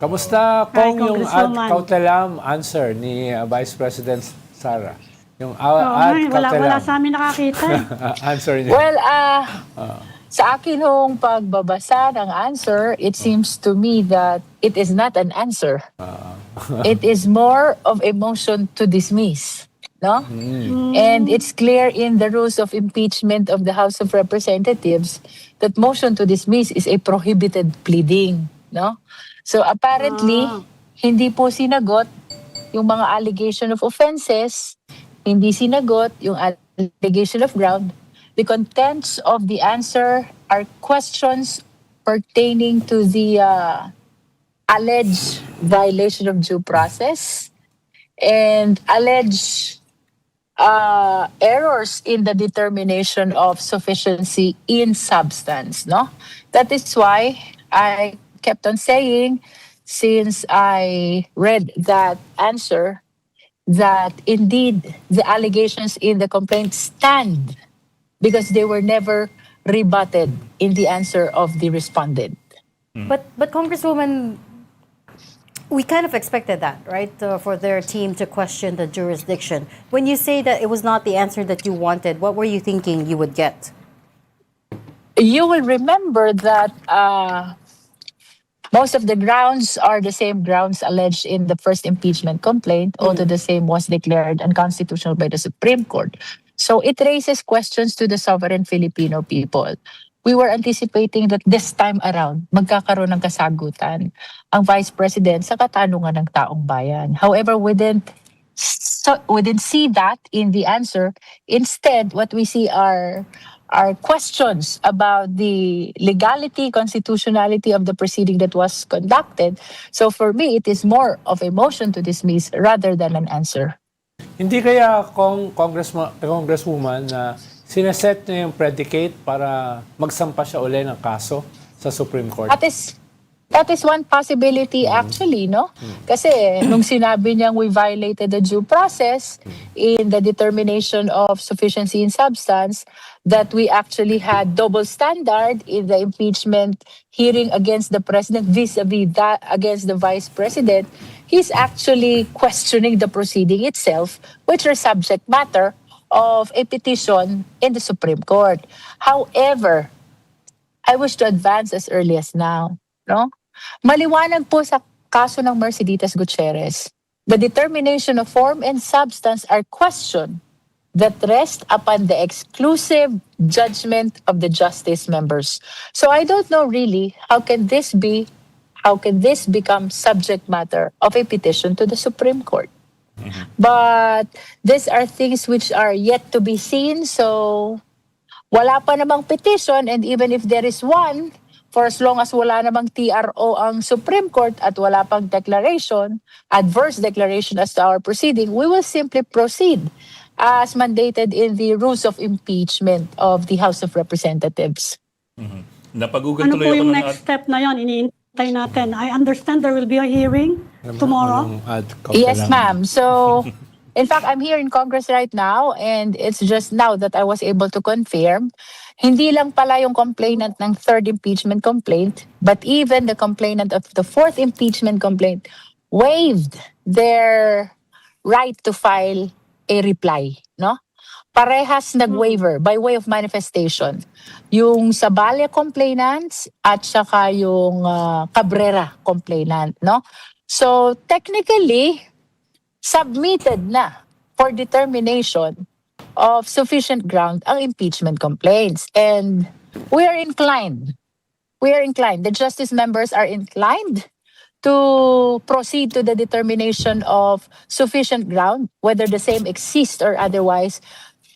Kamusta Hi, kung yung ad Congresswoman. cautelam answer ni Vice President Sara? Yung ad Wala cautelam sa amin nakakita. answer niya. Well, sa akin hong pagbabasa ng answer, it seems to me that it is not an answer. It is more of a motion to dismiss. No? And it's clear in the rules of impeachment of the House of Representatives that motion to dismiss is a prohibited pleading. No? So apparently, hindi po sinagot yung mga allegation of offenses, hindi sinagot yung allegation of ground. The contents of the answer are questions pertaining to the alleged violation of due process and alleged errors in the determination of sufficiency in substance. No, that is why I kept on saying, since I read that answer, that indeed the allegations in the complaint stand because they were never rebutted in the answer of the respondent. But Congresswoman, we kind of expected that, right? For their team to question the jurisdiction. When you say that it was not the answer that you wanted, what were you thinking you would get? You will remember that most of the grounds are the same grounds alleged in the first impeachment complaint, although the same was declared unconstitutional by the Supreme Court. So it raises questions to the sovereign Filipino people. We were anticipating that this time around, magkakaroon ng kasagutan ang Vice President sa katanungan ng taong bayan. However, we didn't see that in the answer. Instead, what we see are questions about the legality, constitutionality of the proceeding that was conducted. So for me, it is more of a motion to dismiss rather than an answer. Hindi kaya congresswoman na sineset niya yung predicate para magsampa siya uli ng kaso sa Supreme Court? That is one possibility actually, no? Kasi nung sinabi niyang we violated the due process in the determination of sufficiency in substance, that we actually had double standard in the impeachment hearing against the president vis-a-vis that against the vice president, he's actually questioning the proceeding itself, which are subject matter of a petition in the Supreme Court. However, I wish to advance as early as now, no? Maliwanag po sa kaso ng Merceditas Gutierrez, the determination of form and substance are questioned that rest upon the exclusive judgment of the justice members. So I don't know really how can this become subject matter of a petition to the Supreme Court. But these are things which are yet to be seen. So wala pa namang petition, and even if there is one, for as long as wala namang TRO ang Supreme Court at wala pang declaration, adverse declaration as to our proceeding, we will simply proceed as mandated in the rules of impeachment of the House of Representatives. Ano Napagugat po tuloy ako yung ng next step na yon? Iniintay natin. I understand there will be a hearing tomorrow. Anong ad cautelam? Yes, ma'am. So, in fact, I'm here in Congress right now, and it's just now that I was able to confirm, hindi lang pala yung complainant ng third impeachment complaint, but even the complainant of the fourth impeachment complaint waived their right to file a reply, no? Parehas nag-waiver by way of manifestation. Yung Saballa complainants at saka yung Cabrera complainant, no? So, technically, submitted na for determination of sufficient ground ang impeachment complaints. And we are inclined, the justice members are inclined to proceed to the determination of sufficient ground, whether the same exists or otherwise,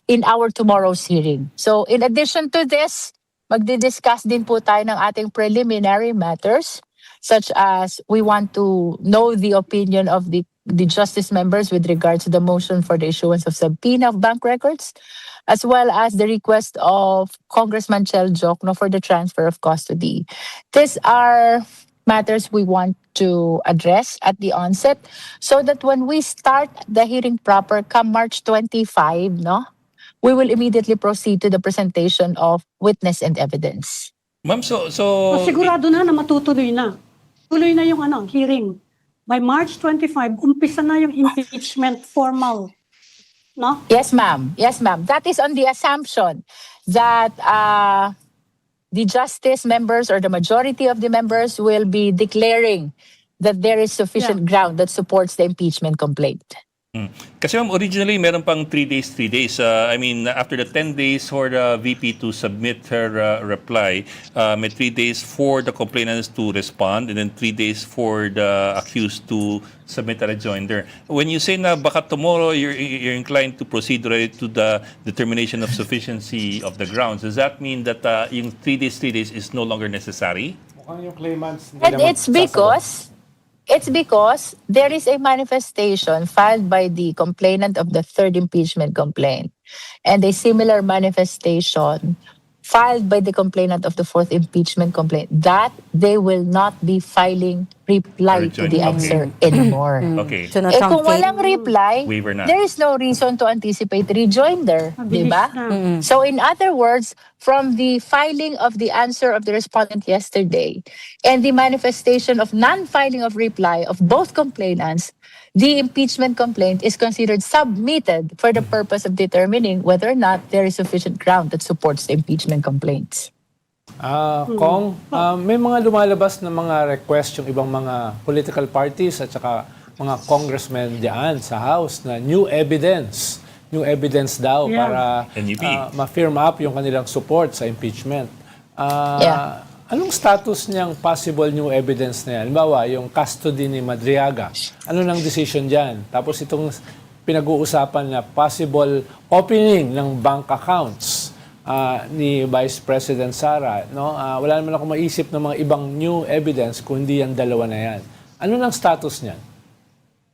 in our tomorrow's hearing. So in addition to this, magdi-discuss din po tayo ng ating preliminary matters, such as we want to know the opinion of the justice members with regards to the motion for the issuance of subpoena of bank records, as well as the request of Congressman Chel Jokno for the transfer of custody. These are matters we want to address at the onset so that when we start the hearing proper come March 25, no, we will immediately proceed to the presentation of witness and evidence. Ma'am, Sigurado na matutuloy na. tuloy na yung hearing. By March 25, umpisa na yung impeachment formal. No? Yes, ma'am. Yes, ma'am. That is on the assumption that the justice members or the majority of the members will be declaring that there is sufficient ground that supports the impeachment complaint. Kasi ma'am, originally meron pang 3 days, 3 days. I mean, after the 10 days for the VP to submit her reply, may 3 days for the complainants to respond and then 3 days for the accused to submit a rejoinder. When you say na baka tomorrow you're inclined to proceed already to the determination of sufficiency of the grounds, does that mean that yung 3 days is no longer necessary? Mukhang yung claimants And it's because there is a manifestation filed by the complainant of the third impeachment complaint and a similar manifestation filed by the complainant of the fourth impeachment complaint that they will not be filing reply to the answer anymore. Okay. So, Eh kung walang reply, Waiver na. there is no reason to anticipate rejoinder, di Mabilis ba? na. So in other words, from the filing of the answer of the respondent yesterday and the manifestation of non-filing of reply of both complainants, the impeachment complaint is considered submitted for the purpose of determining whether or not there is sufficient ground that supports the impeachment complaints. Kong, may mga lumalabas na mga request yung ibang mga political parties at saka mga congressmen diyan sa House na new evidence daw Yeah. para NUP. ma-firm up yung kanilang support sa impeachment. Yeah. Anong status niyang possible new evidence na yan? Halimbawa, yung custody ni Madriaga. Ano nang decision dyan? Tapos itong pinag-uusapan na possible opening ng bank accounts ni Vice President Sara. No? Wala naman ako maisip ng mga ibang new evidence kung hindi yan dalawa na yan. Ano nang status niyan?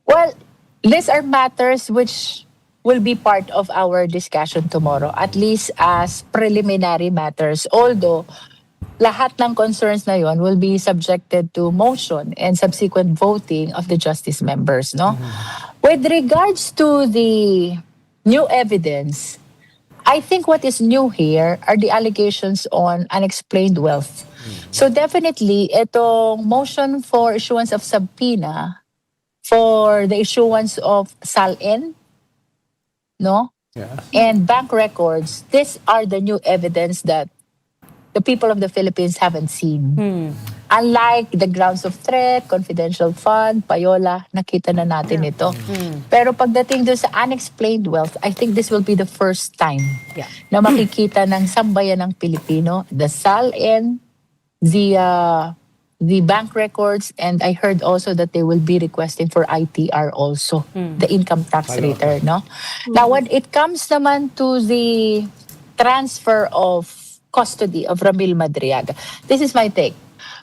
Well, these are matters which will be part of our discussion tomorrow, at least as preliminary matters. Although, lahat ng concerns na yon will be subjected to motion and subsequent voting of the justice members, no? With regards to the new evidence, I think what is new here are the allegations on unexplained wealth. So definitely, itong motion for issuance of subpoena for the issuance of SALN, no? Yes. And bank records, these are the new evidence that the people of the Philippines haven't seen. Unlike the grounds of threat, confidential fund, payola, nakita na natin ito. Pero pagdating doon sa unexplained wealth, I think this will be the first time Yeah. na makikita ng sambayan ng Pilipino, the SALN, the bank records, and I heard also that they will be requesting for ITR also, the income tax return, no? Now, when it comes naman to the transfer of custody of Ramil Madriaga, this is my take.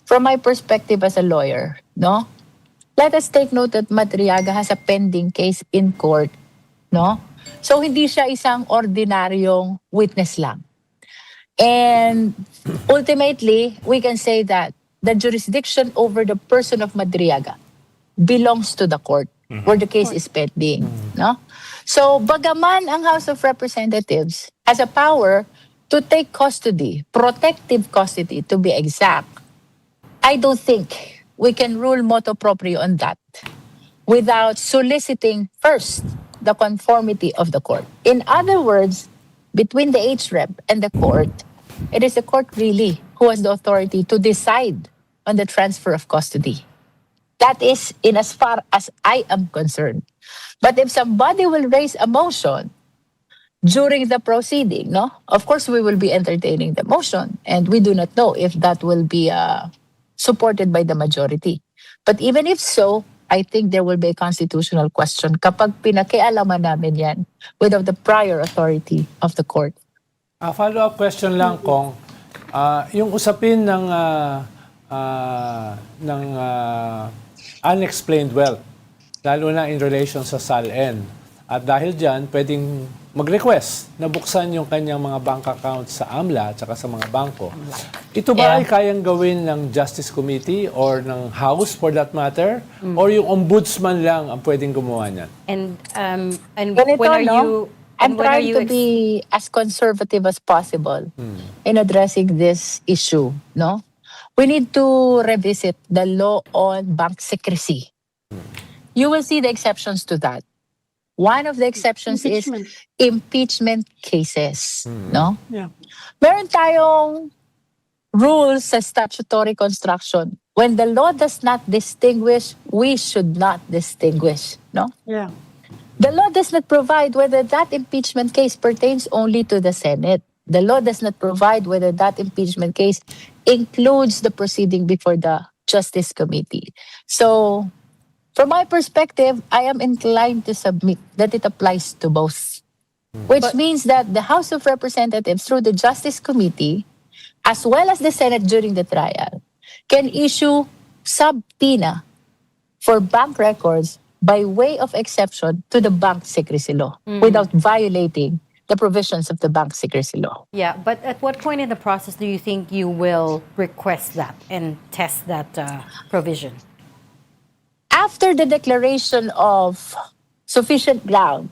From my perspective as a lawyer, no? Let us take note that Madriaga has a pending case in court, no? So, hindi siya isang ordinaryong witness lang. And ultimately, we can say that the jurisdiction over the person of Madriaga belongs to the court where the case is pending. No? So, bagaman ang House of Representatives has a power to take custody, protective custody to be exact, I don't think we can rule motu proprio on that without soliciting first the conformity of the court. In other words, between the HREP and the court, it is the court really who has the authority to decide on the transfer of custody. That is in as far as I am concerned. But if somebody will raise a motion during the proceeding, no? Of course, we will be entertaining the motion, and we do not know if that will be supported by the majority. But even if so, I think there will be a constitutional question kapag pinakialaman namin yan without the prior authority of the court. Follow-up question lang, Kong. Yung usapin ng unexplained wealth, lalo na in relation sa SALN. At dahil dyan, pwedeng mag-request na buksan yung kanyang mga bank accounts sa AMLA at saka sa mga bangko. Ito ba ay kayang gawin ng Justice Committee or ng House for that matter? Or yung Ombudsman lang ang pwedeng gumawa niyan? And Ganito, when are no? you? I'm and when are trying you to be as conservative as possible in addressing this issue, no? we need to revisit the law on bank secrecy. You will see the exceptions to that. One of the exceptions Impeachment. is impeachment cases, no? Yeah. Meron tayong rules sa statutory construction. When the law does not distinguish, we should not distinguish, no? Yeah. The law does not provide whether that impeachment case pertains only to the Senate. The law does not provide whether that impeachment case includes the proceeding before the Justice Committee. So, from my perspective, I am inclined to submit that it applies to both. Which means that the House of Representatives, through the Justice Committee, as well as the Senate during the trial, can issue subpoena for bank records by way of exception to the bank secrecy law without violating the provisions of the bank secrecy law. Yeah, but at what point in the process do you think you will request that and test that provision? After the declaration of sufficient ground,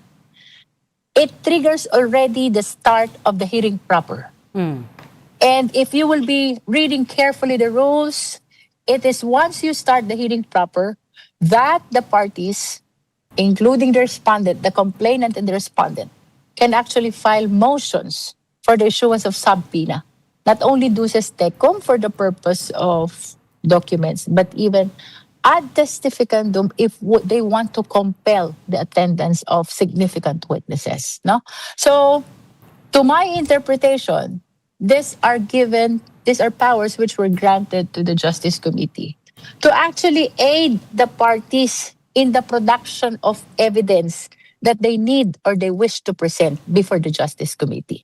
it triggers already the start of the hearing proper. And if you will be reading carefully the rules, it is once you start the hearing proper that the parties, including the respondent, the complainant and the respondent, can actually file motions for the issuance of subpoena, not only duces tecum for the purpose of documents, but even ad testificandum if they want to compel the attendance of significant witnesses. No, so to my interpretation, these are powers which were granted to the Justice Committee to actually aid the parties in the production of evidence that they need or they wish to present before the Justice Committee.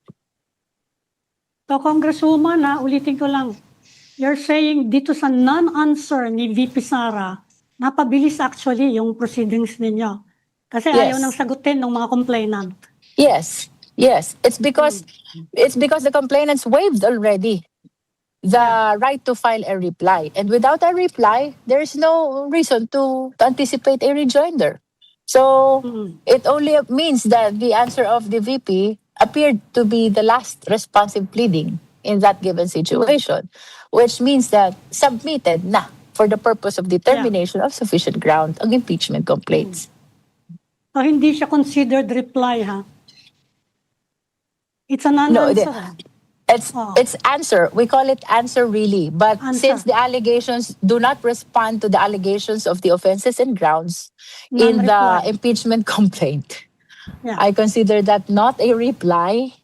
So, Congresswoman, ulitin ko lang, you're saying dito sa non-answer ni VP Sara, napabilis actually yung proceedings ninyo. Kasi Yes. ayaw nang sagutin ng mga complainant. Yes, yes. It's because the complainants waived already the right to file a reply. And without a reply, there is no reason to anticipate a rejoinder. So it only means that the answer of the VP appeared to be the last responsive pleading in that given situation, which means that submitted na for the purpose of determination of sufficient ground ang impeachment complaints. So, hindi siya considered reply, ha? It's a No, non-answer. It's answer. We call it answer really. But Answer. since the allegations do not respond to the allegations of the offenses and grounds in the Non-reply. impeachment complaint, Yeah. I consider that not a reply.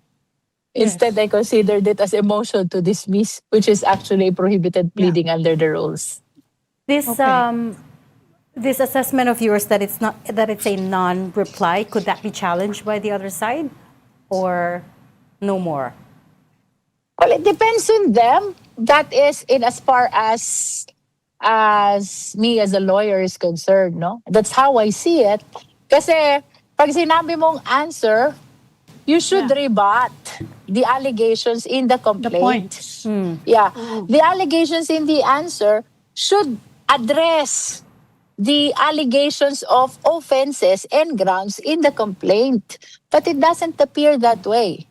Instead, I considered it as a motion to dismiss, which is actually a prohibited pleading under the rules. This Okay. this assessment of yours that it's a non-reply, could that be challenged by the other side, or no more? Well, it depends on them. That is in as far as me as a lawyer is concerned, no? That's how I see it. Kasi pag sinabi mong answer, you should rebut the allegations in the The complaint. points. Yeah. The allegations in the answer should address the allegations of offenses and grounds in the complaint. But it doesn't appear that way.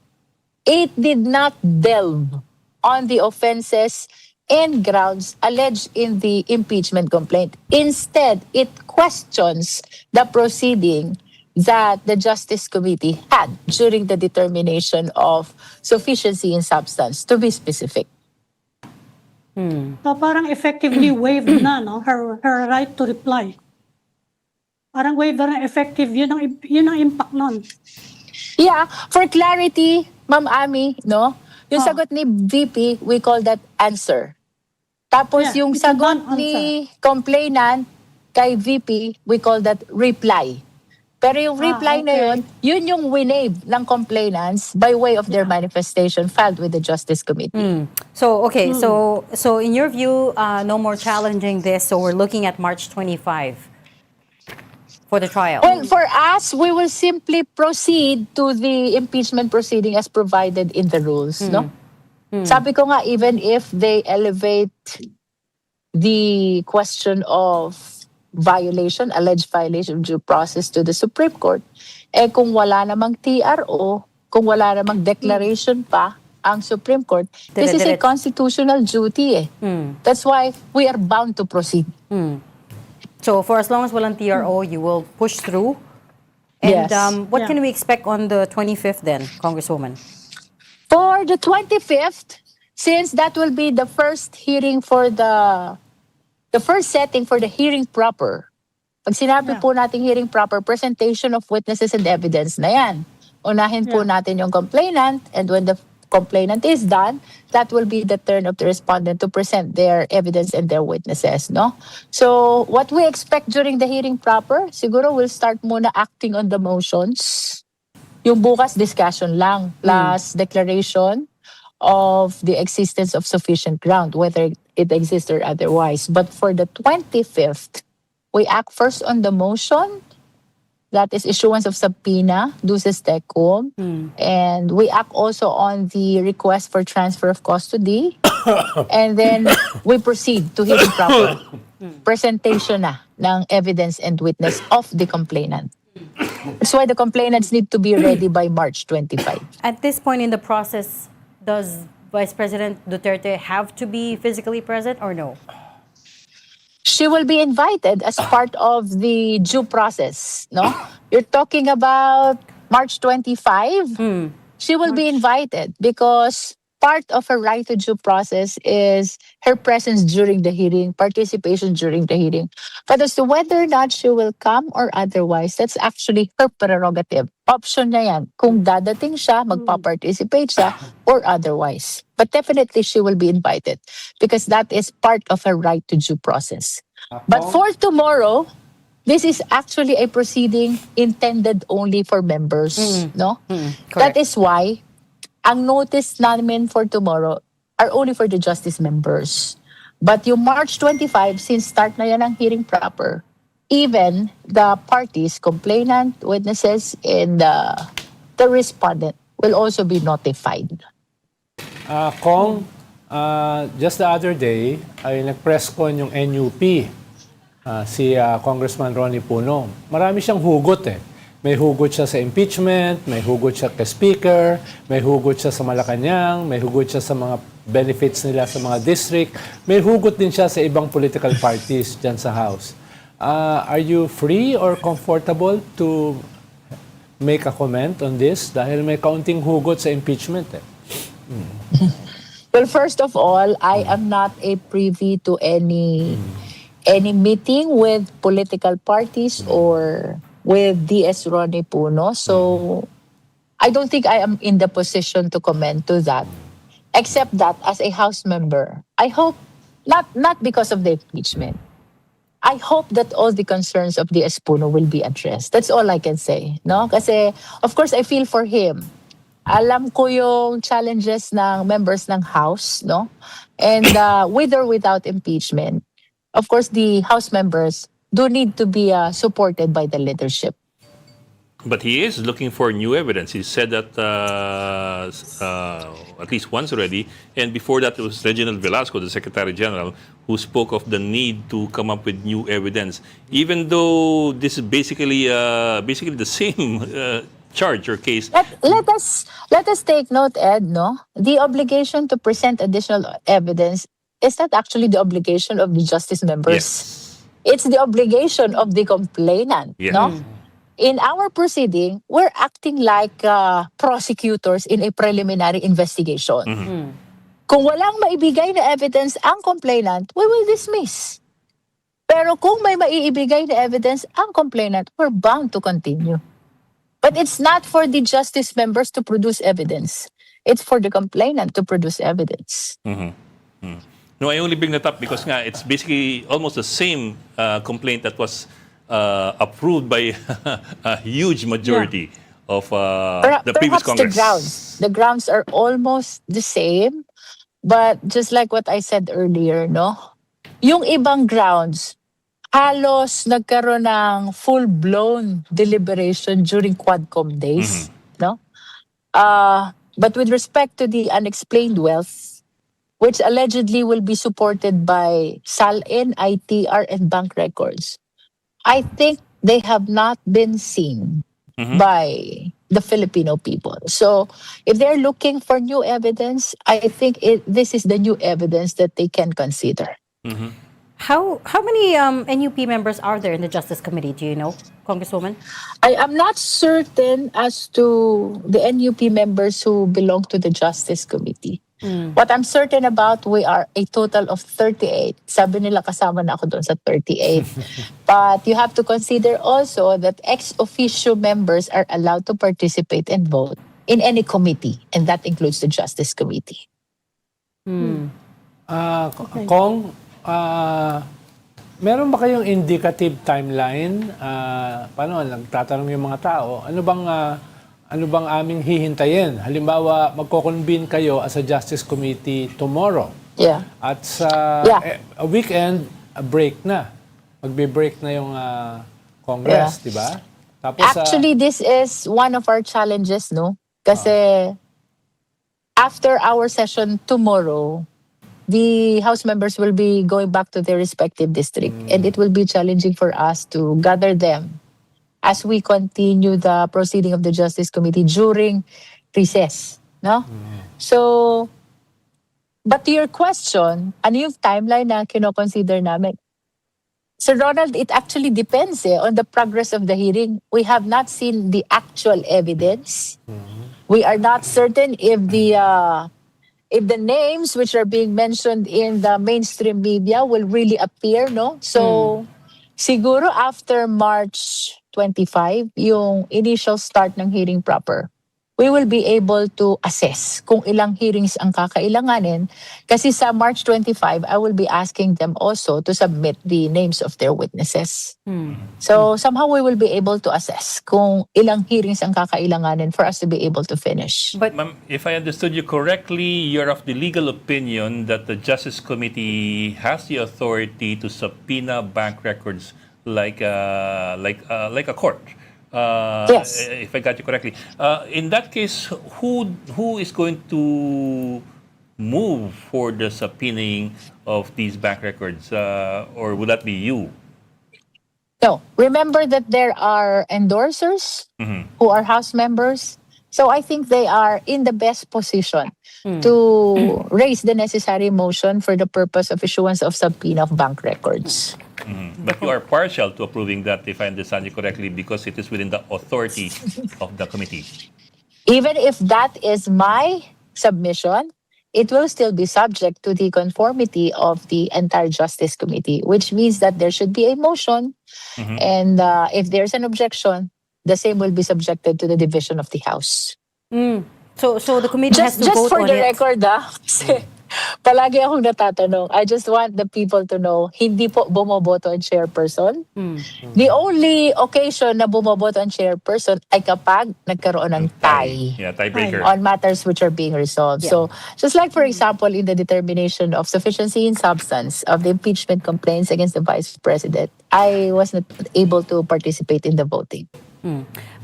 It did not delve on the offenses and grounds alleged in the impeachment complaint. Instead, it questions the proceeding that the Justice Committee had during the determination of sufficiency in substance, to be specific. So, parang effectively waived na, no? Her right to reply. Parang waived na effective. Yun ang impact nun. Yeah, for clarity, Ma'am Ami, no? Yung sagot ni VP, we call that answer. Tapos Yeah, yung it's a sagot non-answer. ni complainant kay VP, we call that reply. Pero yung reply na okay. yun yung winave ng complainants by way of their manifestation filed with the Justice Committee. So, okay, so in your view, no more challenging this, so we're looking at March 25 for the trial. Well, for us, we will simply proceed to the impeachment proceeding as provided in the rules, no? Sabi ko nga, even if they elevate the question of alleged violation of due process to the Supreme Court, kung wala namang TRO, kung wala namang declaration pa, ang Supreme Court, this is a Dire-diretso. constitutional duty eh. That's why we are bound to proceed. So for as long as walang TRO, you will push through. And Yes. what Yeah. can we expect on the 25th then, Congresswoman? For the 25th, since that will be the first hearing for the first setting for the hearing proper. Pag sinabi Yeah. po natin hearing proper, presentation of witnesses and evidence na yan. Unahin po Yeah. natin yung complainant, and when the complainant is done, that will be the turn of the respondent to present their evidence and their witnesses, no? So, what we expect during the hearing proper, siguro we'll start muna acting on the motions. Yung bukas discussion lang, plus declaration of the existence of sufficient ground, whether it exists or otherwise. But for the 25th, we act first on the motion, that is issuance of subpoena, duces tecum, and we act also on the request for transfer of custody, and then we proceed to hearing proper. Presentation na ng evidence and witness of the complainant. That's why the complainants need to be ready by March 25. At this point in the process, does Vice President Duterte have to be physically present or no? She will be invited as part of the due process, no? You're talking about March 25? She will be invited because part of her right to due process is her presence during the hearing, participation during the hearing. But as to whether or not she will come or otherwise, that's actually her prerogative. Option na yan. Kung dadating siya, magpa-participate siya, or otherwise. But definitely she will be invited because that is part of her right to due process. But for tomorrow, this is actually a proceeding intended only for members, no? That Correct. is why ang notice namin for tomorrow are only for the justice members. But yung March 25, since start na yan ang hearing proper, even the parties, complainant, witnesses, and the respondent will also be notified. Kong, just the other day, ay nag-press con yung NUP, si Congressman Ronnie Puno. Marami siyang hugot eh. May hugot siya sa impeachment, may hugot siya kay Speaker, may hugot siya sa Malacanang, may hugot siya sa mga benefits nila sa mga district, may hugot din siya sa ibang political parties dyan sa House. Are you free or comfortable to make a comment on this? Dahil may kaunting hugot sa impeachment eh. Well, first of all, I am not a privy to any meeting with political parties or with DS Ronnie Puno. So I don't think I am in the position to comment to that. Except that as a House member, I hope, not because of the impeachment, I hope that all the concerns of DS Puno will be addressed. That's all I can say. No? Kasi, of course, I feel for him. Alam ko yung challenges ng members ng House, no? And with or without impeachment, of course, the House members do need to be supported by the leadership. But he is looking for new evidence. He said that at least once already. And before that, it was Reginald Velasco, the Secretary General, who spoke of the need to come up with new evidence. Even though this is basically the same charge or case. Let us take note, Ed, no? The obligation to present additional evidence is not actually the obligation of the justice members. Yes. It's the obligation of the complainant, Yeah. no? In our proceeding, we're acting like prosecutors in a preliminary investigation. Kung walang maibigay na evidence ang complainant, we will dismiss. Pero kung may maiibigay na evidence ang complainant, we're bound to continue. But it's not for the justice members to produce evidence. It's for the complainant to produce evidence. No, I only bring that up because nga, it's basically almost the same complaint that was approved by a huge majority of the previous Congress. The grounds are almost the same, but just like what I said earlier, no? Yung ibang grounds, halos nagkaroon ng full-blown deliberation during Quadcom days, no? But with respect to the unexplained wealth, which allegedly will be supported by SALN, ITR, and bank records, I think they have not been seen by the Filipino people. So if they're looking for new evidence, I think this is the new evidence that they can consider. How many NUP members are there in the Justice Committee? Do you know, Congresswoman? I am not certain as to the NUP members who belong to the Justice Committee. What I'm certain about, we are a total of 38. Sabi nila kasama na ako doon sa 38. But you have to consider also that ex officio members are allowed to participate and vote in any committee, and that includes the Justice Committee. Kong, meron ba kayong indicative timeline? Paano, nagtatanong yung mga tao, ano bang aming hihintayin? Halimbawa, magko-convene kayo as a Justice Committee tomorrow. Yeah. At sa a weekend, a break na. Magbe-break na yung Congress, di ba? Tapos, Actually, this is one of our challenges, no? Kasi after our session tomorrow, the House members will be going back to their respective district, and it will be challenging for us to gather them as we continue the proceeding of the Justice Committee during recess, no? So, but to your question, ano yung timeline na kino-consider namin? Sir Ronald, it actually depends on the progress of the hearing. We have not seen the actual evidence. We are not certain if the names which are being mentioned in the mainstream media will really appear, no? So, siguro after March 25, yung initial start ng hearing proper, we will be able to assess kung ilang hearings ang kakailanganin. Kasi sa March 25, I will be asking them also to submit the names of their witnesses. So somehow we will be able to assess kung ilang hearings ang kakailanganin for us to be able to finish. But Ma'am, if I understood you correctly, you're of the legal opinion that the Justice Committee has the authority to subpoena bank records like a court. Yes. If I got you correctly. In that case, who is going to move for the subpoenaing of these bank records? Or would that be you? No, remember that there are endorsers who are House members. So I think they are in the best position to raise the necessary motion for the purpose of issuance of subpoena of bank records. But you are partial to approving that, if I understand you correctly, because it is within the authority of the committee. Even if that is my submission, it will still be subject to the conformity of the entire Justice Committee, which means that there should be a motion, and if there's an objection, the same will be subjected to the division of the House. so the committee has to Just vote for on the it. record, kasi palagi akong natatanong. I just want the people to know, hindi po bumoboto ang chairperson. The only occasion na bumoboto ang chairperson ay kapag nagkaroon ng tie Yeah, tiebreaker. on matters which are being resolved. So, just like for example, in the determination of sufficiency in substance of the impeachment complaints against the Vice President, I was not able to participate in the voting.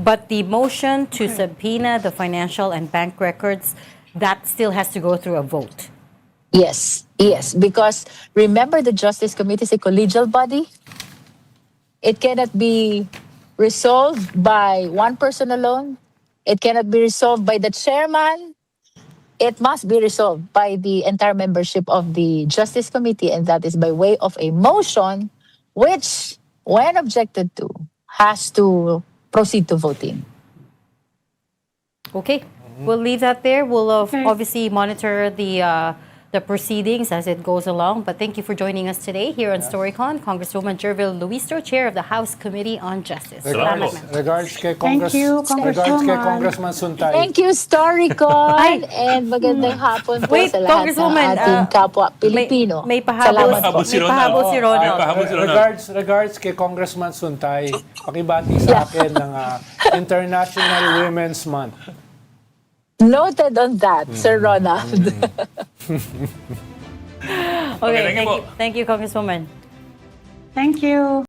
But the motion to subpoena the financial and bank records, that still has to go through a vote. Yes, because remember the Justice Committee is a collegial body. It cannot be resolved by one person alone. It cannot be resolved by the chairman. It must be resolved by the entire membership of the Justice Committee, and that is by way of a motion, which, when objected to, has to proceed to voting. Okay, we'll leave that there. We'll obviously monitor the proceedings as it goes along. But thank you for joining us today here on StoryCon. Congresswoman Jervil Luistro, Chair of the House Committee on Justice. Salamat. Salamat, ma'am. regards kay Thank you, Congresswoman. Congressman Suntay. Thank you, StoryCon, and magandang hapon po Wait, sa lahat ng Congresswoman, ating kapwa Pilipino. may pahabol. Salamat po. Pahabol si May Ronald. pahabol si Ronald. May pahabol si Ronald. Regards kay Congressman Suntay. Pakibati sa akin ng International Women's Month. Noted on that, Sir Ronald. Okay, thank you po. Thank you, Congresswoman. Thank you.